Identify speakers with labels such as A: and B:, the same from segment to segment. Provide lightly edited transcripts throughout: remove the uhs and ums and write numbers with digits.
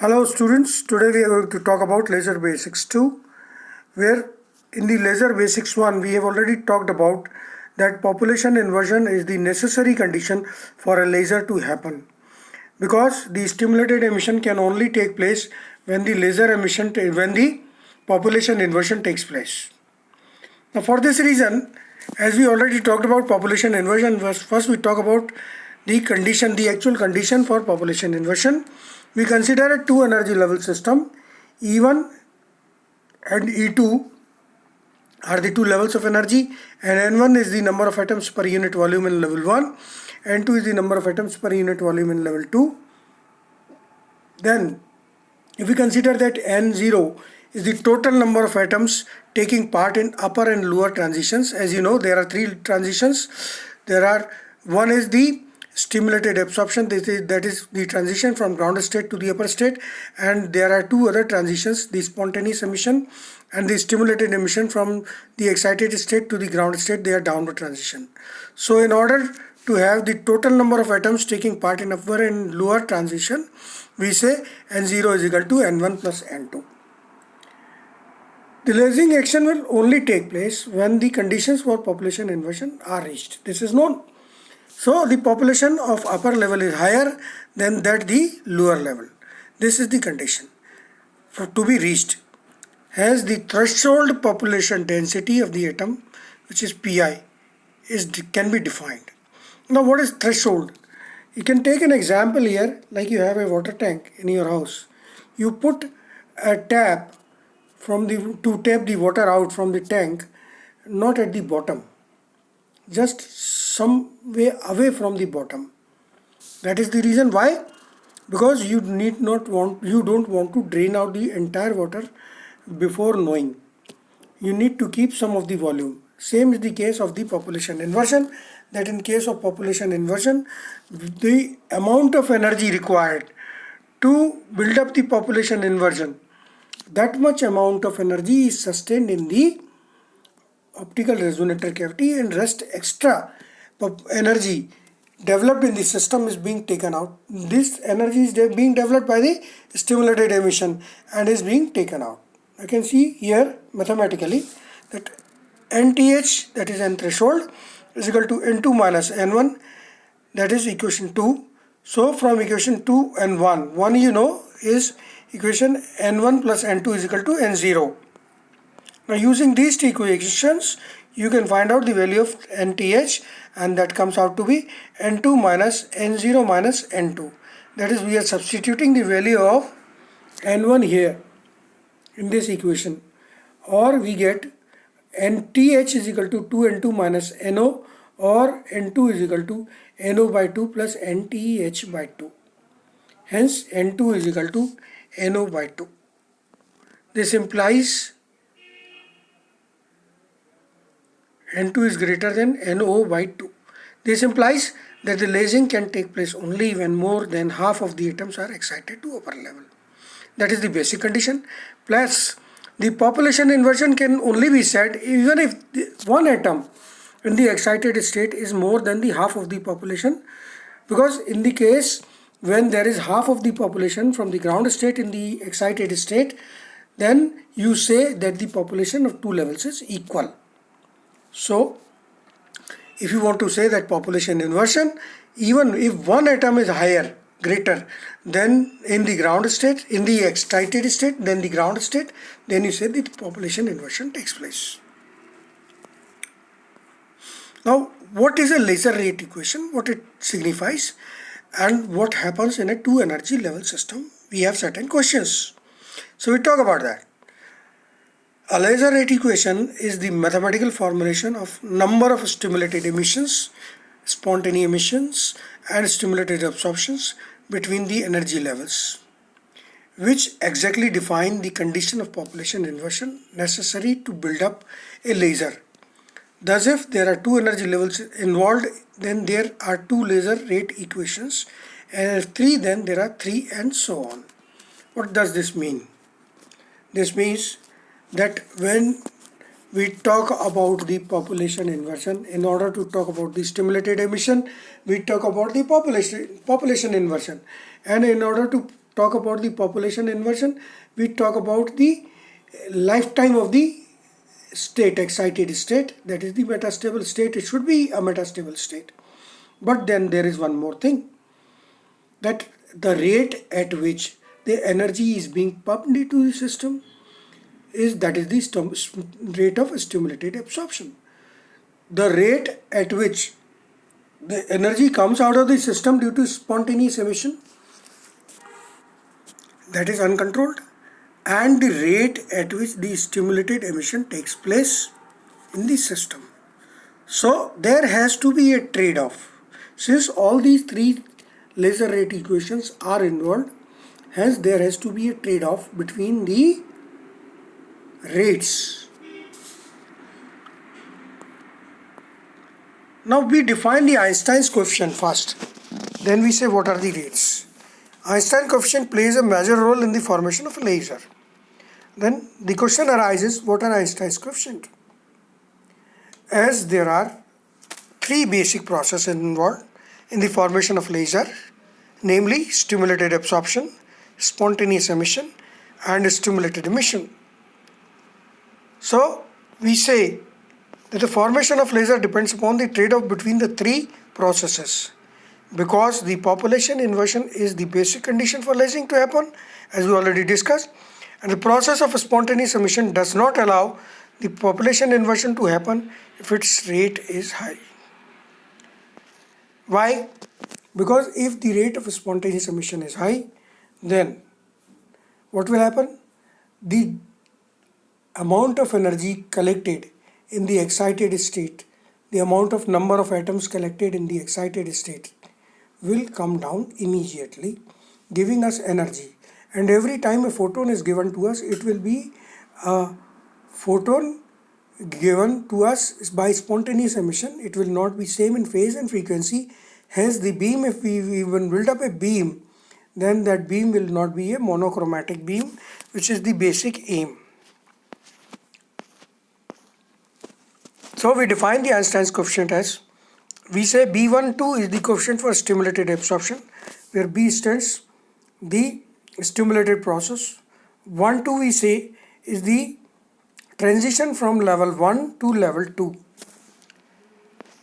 A: Hello students, today we are going to talk about Laser Basics 2, where in the Laser Basics 1 we have already talked about that population inversion is the necessary condition for a laser to happen, because the stimulated emission can only take place when the population inversion takes place. Now for this reason, as we already talked about population inversion, first we talk about the actual condition for population inversion. We consider a two energy level system. E1 and E2 are the two levels of energy, and N1 is the number of atoms per unit volume in level 1, N2 is the number of atoms per unit volume in level 2. Then if we consider that N0 is the total number of atoms taking part in upper and lower transitions. As you know, there are three transitions. One is the stimulated absorption, that is the transition from ground state to the upper state, and there are two other transitions, the spontaneous emission and the stimulated emission from the excited state to the ground state. They are downward transition. So in order to have the total number of atoms taking part in upper and lower transition, we say N0 is equal to N1 plus N2. The lasing action will only take place when the conditions for population inversion are reached. This is known. So the population of upper level is higher than that the lower level. This is the condition to be reached. Hence the threshold population density of the atom, which is Pi, can be defined. Now what is threshold? You can take an example here, like you have a water tank in your house. You put a tap to tap the water out from the tank, not at the bottom, just some way away from the bottom. That is the reason why, because you don't want to drain out the entire water before knowing. You need to keep some of the volume. Same is the case of the population inversion, that in case of population inversion, the amount of energy required to build up the population inversion, that much amount of energy is sustained in the optical resonator cavity, and rest extra energy developed in the system is being taken out. This energy is being developed by the stimulated emission and is being taken out. I can see here mathematically that NTH, that is N threshold, is equal to N2 minus N1, that is equation 2. So from equation 2 and 1 you know is equation N1 plus N2 is equal to N0. Now using these two equations, you can find out the value of NTH, and that comes out to be N2 minus N0 minus N2. That is, we are substituting the value of N1 here in this equation, or we get NTH is equal to 2N2 minus NO, or N2 is equal to NO by 2 plus NTH by 2. Hence N2 is equal to NO by 2. This implies N2 is greater than NO by 2. This implies that the lasing can take place only when more than half of the atoms are excited to upper level. That is the basic condition. Plus, the population inversion can only be said even if one atom in the excited state is more than the half of the population, because in the case when there is half of the population from the ground state in the excited state, then you say that the population of two levels is equal. So if you want to say that population inversion, even if one atom is greater than in the ground state, in the excited state, than the ground state, then you say that population inversion takes place. Now, what is a laser rate equation, what it signifies, and what happens in a two energy level system? We have certain questions. So we talk about that. A laser rate equation is the mathematical formulation of number of stimulated emissions, spontaneous emissions, and stimulated absorptions between the energy levels, which exactly define the condition of population inversion necessary to build up a laser. Thus, if there are two energy levels involved, then there are two laser rate equations, and if three, then there are three, and so on. What does this mean? This means that when we talk about the population inversion, in order to talk about the stimulated emission, we talk about the population inversion, and in order to talk about the population inversion, we talk about the lifetime of the state, excited state, that is the metastable state. It should be a metastable state. But then there is one more thing, that the rate at which the energy is being pumped into the system is, that is the rate of stimulated absorption. The rate at which the energy comes out of the system due to spontaneous emission, that is uncontrolled, and the rate at which the stimulated emission takes place in the system. So there has to be a trade-off. Since all these three laser rate equations are involved, hence there has to be a trade-off between the rates. Now we define the Einstein's coefficient first. Then we say what are the rates. Einstein coefficient plays a major role in the formation of a laser. Then the question arises, what are Einstein's coefficient? As there are three basic processes involved in the formation of laser, namely stimulated absorption, spontaneous emission, and stimulated emission. So we say that the formation of laser depends upon the trade-off between the three processes, because the population inversion is the basic condition for lasering to happen, as we already discussed, and the process of spontaneous emission does not allow the population inversion to happen if its rate is high. Why? Because if the rate of spontaneous emission is high, then what will happen? The amount of energy collected in the excited state, the amount of number of atoms collected in the excited state will come down immediately, giving us energy. And every time a photon is given to us, it will be a photon given to us by spontaneous emission. It will not be same in phase and frequency. Hence the beam, if we even build up a beam, then that beam will not be a monochromatic beam, which is the basic aim. So we define the Einstein's coefficient as, we say B12 is the coefficient for stimulated absorption, where B stands the stimulated process. 1,2 we say is the transition from level 1 to level 2.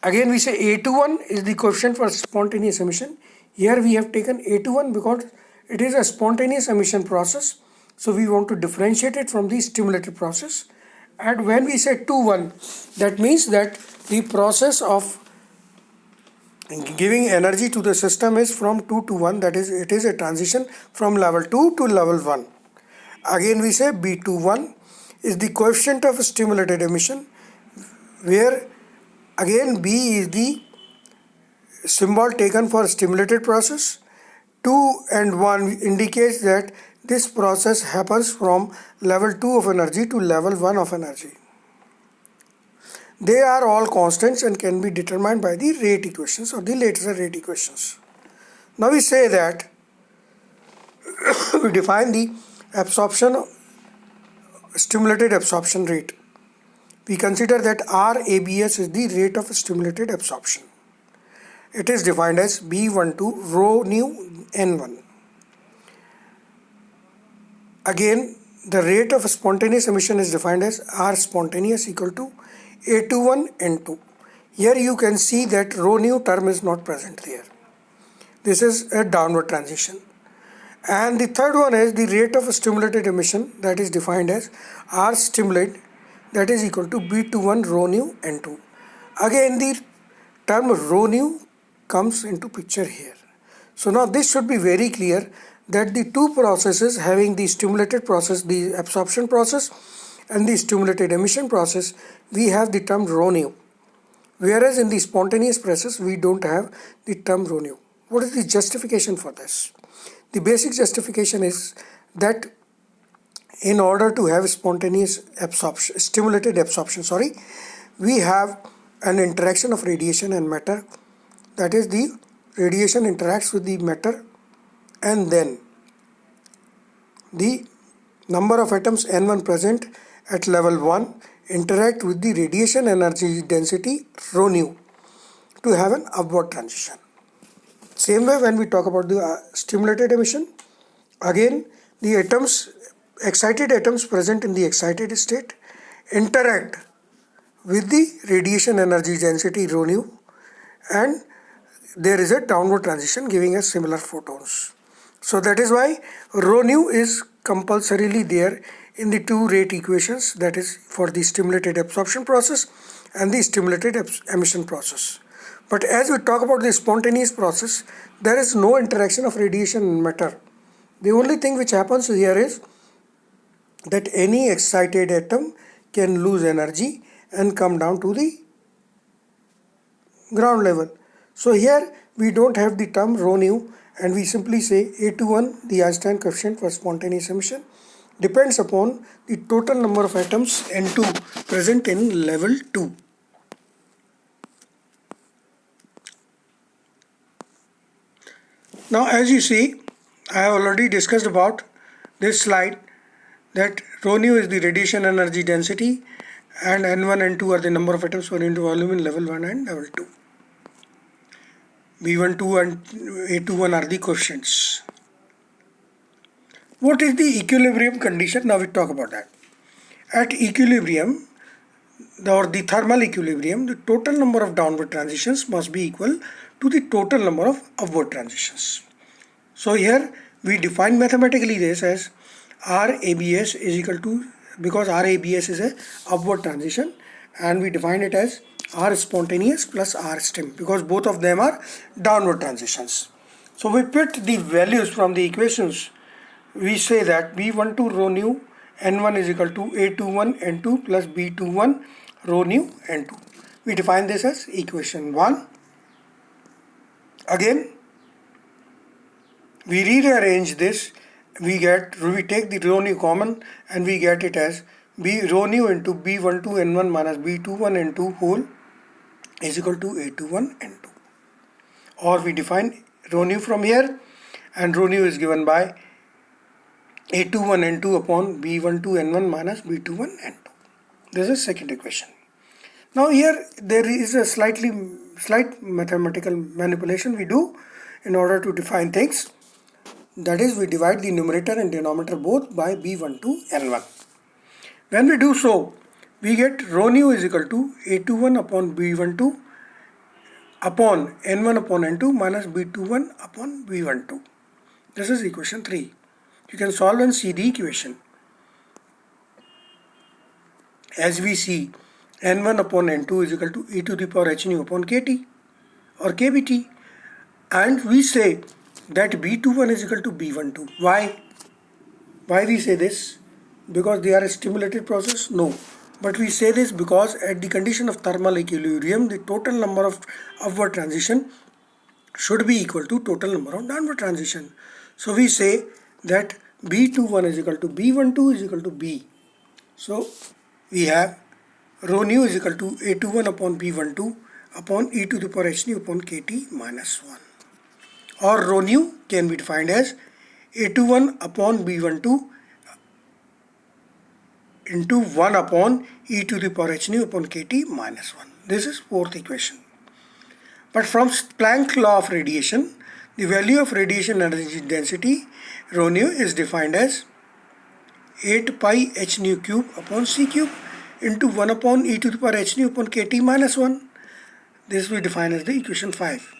A: Again we say A21 is the coefficient for spontaneous emission. Here we have taken A21 because it is a spontaneous emission process, so we want to differentiate it from the stimulated process. And when we say 2,1, that means that the process of giving energy to the system is from 2 to 1, that is, it is a transition from level 2 to level 1. Again we say B21 is the coefficient of stimulated emission, where again B is the symbol taken for stimulated process. 2 and 1 indicates that this process happens from level 2 of energy to level 1 of energy. They are all constants and can be determined by the rate equations or the laser rate equations. Now we say that we define the absorption, stimulated absorption rate. We consider that RABS is the rate of stimulated absorption. It is defined as B12 rho nu N1. Again, the rate of spontaneous emission is defined as R spontaneous equal to A21 N2. Here you can see that rho nu term is not present there. This is a downward transition. And the third one is the rate of stimulated emission, that is defined as R stimulate, that is equal to B21 rho nu N2. Again the term rho nu comes into picture here. So now this should be very clear that the two processes having the stimulated process, the absorption process, and the stimulated emission process, we have the term rho nu, whereas in the spontaneous process we don't have the term rho nu. What is the justification for this? The basic justification is that in order to have spontaneous absorption, stimulated absorption, we have an interaction of radiation and matter, that is the radiation interacts with the matter, and then the number of atoms N1 present at level 1 interact with the radiation energy density rho nu to have an upward transition. Same way when we talk about the stimulated emission, Again, the excited atoms present in the excited state interact with the radiation energy density rho nu, and there is a downward transition giving us similar photons. So that is why rho nu is compulsorily there in the two rate equations, that is for the stimulated absorption process and the stimulated emission process. But as we talk about the spontaneous process, there is no interaction of radiation and matter. The only thing which happens here is that any excited atom can lose energy and come down to the ground level. So here we don't have the term rho nu, and we simply say A21, the Einstein coefficient for spontaneous emission, depends upon the total number of atoms N2 present in level 2. Now as you see, I have already discussed about this slide that rho nu is the radiation energy density and N1 and N2 are the number of atoms per unit volume in level 1 and level 2. B12 and A21 are the coefficients. What is the equilibrium condition? Now we talk about that. At equilibrium, or the thermal equilibrium, the total number of downward transitions must be equal to the total number of upward transitions. So here we define mathematically this as RABS is equal to, because RABS is a upward transition, and we define it as R spontaneous plus R stim, because both of them are downward transitions. So we put the values from the equations. We say that B12 rho nu N1 is equal to A21 N2 plus B21 rho nu N2. We define this as equation 1. Again, we rearrange this. We take the rho nu common, and we get it as B rho nu into B12 N1 minus B21 N2 whole is equal to A21 N2. Or we define rho nu from here, and rho nu is given by A21 N2 upon B12 N1 minus B21 N2. This is second equation. Now here there is a slight mathematical manipulation we do in order to define things. That is, we divide the numerator and denominator both by B12 N1. When we do so, we get rho nu is equal to A21 upon B12 upon N1 upon N2 minus B21 upon B12. This is equation 3. You can solve and see the equation. As we see, N1 upon N2 is equal to e to the power h nu upon kt or kBt, and we say that B21 is equal to B12. Why? Why we say this? Because they are a stimulated process? No. But we say this because at the condition of thermal equilibrium, the total number of upward transition should be equal to total number of downward transition. So we say that B21 is equal to B12 is equal to B. So we have rho nu is equal to A21 upon B12 upon e to the power h nu upon kt minus 1. Or rho nu can be defined as A21 upon B12 into 1 upon e to the power h nu upon kt minus 1. This is fourth equation. But from Planck's law of radiation, the value of radiation energy density rho nu is defined as 8 pi h nu cube upon c cube into 1 upon e to the power h nu upon kt minus 1. This we define as the equation 5.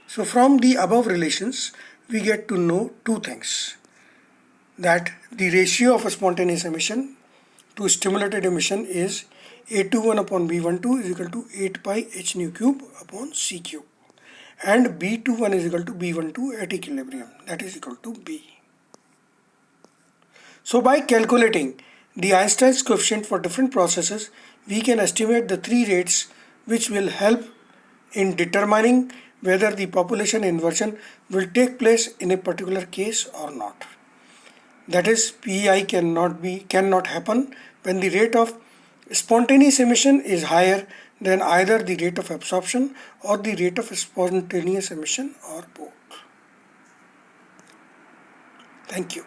A: So from the above relations, we get to know two things. That the ratio of a spontaneous emission to stimulated emission is A21 upon B12 is equal to 8 pi h nu cube upon c cube, and B21 is equal to B12 at equilibrium, that is equal to B. So by calculating the Einstein's coefficient for different processes, we can estimate the three rates which will help in determining whether the population inversion will take place in a particular case or not. That is, PEI cannot happen when the rate of spontaneous emission is higher than either the rate of absorption or the rate of spontaneous emission or both. Thank you.